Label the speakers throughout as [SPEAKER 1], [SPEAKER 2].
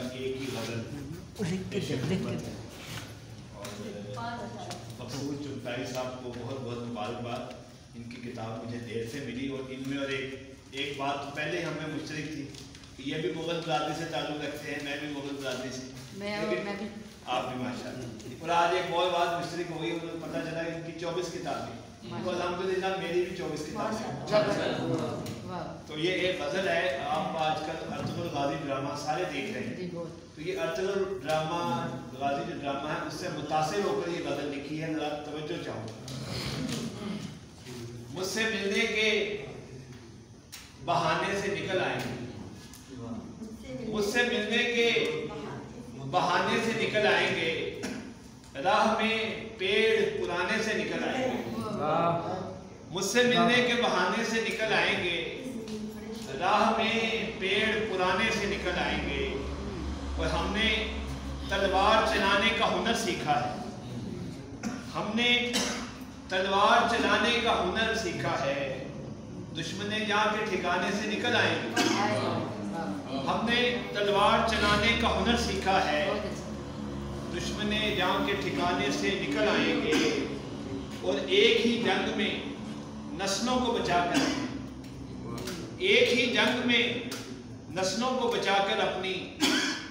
[SPEAKER 1] चाहूँगा एक ही गज़ल और मकसूद चुगताई साहब को बहुत बहुत मुबारकबाद। इनकी किताब मुझे देर से मिली और इनमें और एक बात तो पहले हमें मुश्तरक थी कि ये भी मुग़ल बरादरी से ताल्लुक़ रखते हैं, मैं भी मुग़ल बरादरी से, लेकिन आप भी माशाअल्लाह। और आज एक और बात मुश्तरक हो गई, उन्हें पता चला कि इनकी 24 किताबें, तो अल्हम्दुलिल्लाह मेरी भी 24 किताबें। तो ये एक गज़ल है, आप आजकल अर्तुगरुल गाज़ी ड्रामा सारे देख रहे हैं, तो ये अर्तुगरुल ड्रामा गाज़ी जो ड्रामा है उससे मुतासिर होकर ये गज़ल लिखी है। ज़रा तवज्जो चाहूँगा। मुझसे मिलने के बहाने से निकल आएंगे, मुझसे मिलने के बहाने से निकल आएंगे, राह में पेड़ पुराने से निकल आएंगे। मुझसे मिलने के बहाने से निकल आएंगे, राह में पेड़ पुराने से निकल आएंगे। और हमने तलवार चलाने का हुनर सीखा है, हमने तलवार चलाने का हुनर सीखा है, दुश्मन जहाँ के ठिकाने से निकल आएंगे। हमने तलवार चलाने का हुनर सीखा है, दुश्मन जहाँ के ठिकाने से निकल आएंगे। और एक ही जंग में नस्लों को बचाकर, एक ही जंग में नस्लों को बचाकर अपनी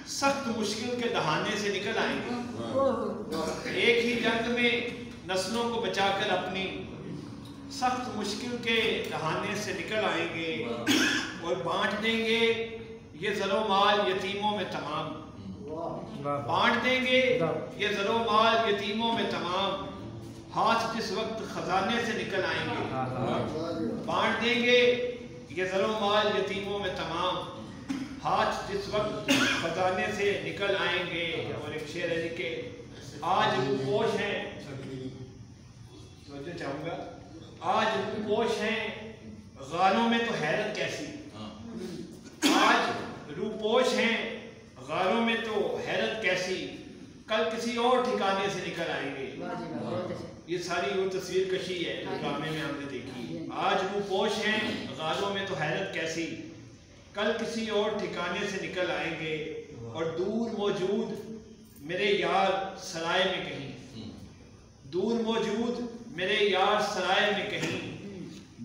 [SPEAKER 1] सख्त मुश्किल के दहाने से निकल आएंगे। एक ही जंग में नस्लों को बचाकर अपनी सख्त मुश्किल के दहाने से निकल आएंगे। और बांट देंगे ये ज़रो माल यतीमों में तमाम, बांट देंगे ये ज़रो माल यतीमों में तमाम, हाथ जिस वक्त खजाने से निकल आएंगे। बांट देंगे ये ज़रो माल यतीमों में तमाम, हाथ जिस वक्त खजाने से निकल आएंगे। और एक शेर है कि आज रूपोश हैं, समझना चाहूँगा, आज रूपोश हैं गालों में तो हैरत कैसी, आज रूपोश हैं गालों में तो हैरत कैसी, कल किसी और ठिकाने से निकल आएंगे। ये सारी वो तस्वीर कशी है जो ड्रामे में हमने देखी। आज रूपोश हैं गालों में तो हैरत कैसी, कल किसी और ठिकाने से निकल आएंगे। और दूर मौजूद मेरे यार सराय में कहीं, दूर मौजूद मेरे यार सराय में कहीं,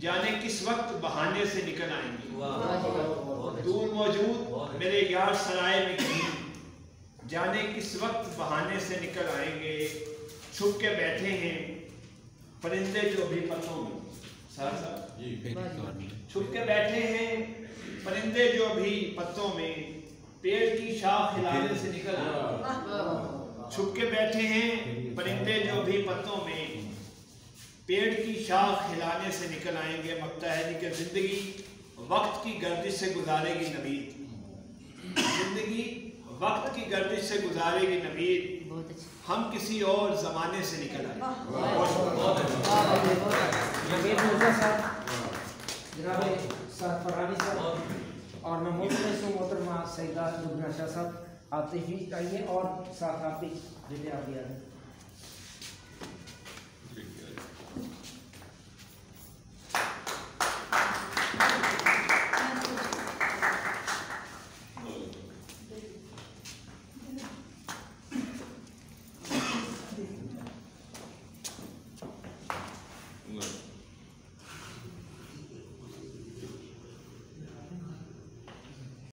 [SPEAKER 1] जाने किस वक्त बहाने से निकल आएंगे। दूर मौजूद मेरे यार सराय में कहीं, जाने किस वक्त बहाने से निकल आएंगे। छुप के बैठे हैं परिंदे जो भी पत्तों में, छुप के बैठे हैं परिंदे जो भी पत्तों में, पेड़ की शाख हिलाने से निकल आएंगे। छुप के बैठे हैं परिंदे जो भी पत्तों में, पेड़ की शाख हिलाने से निकल आएंगे। मकता है कि जिंदगी वक्त की गर्दिश से गुजारेगी नबीद, जिंदगी वक्त की गर्दिश से गुजारेगी नबीद, हम किसी और जमाने से निकल आए।
[SPEAKER 2] और मैं मोहतरमा सईदा लुबना शाह साहब, आप तशरीफ लाइए और साथ आप भी आ दिया।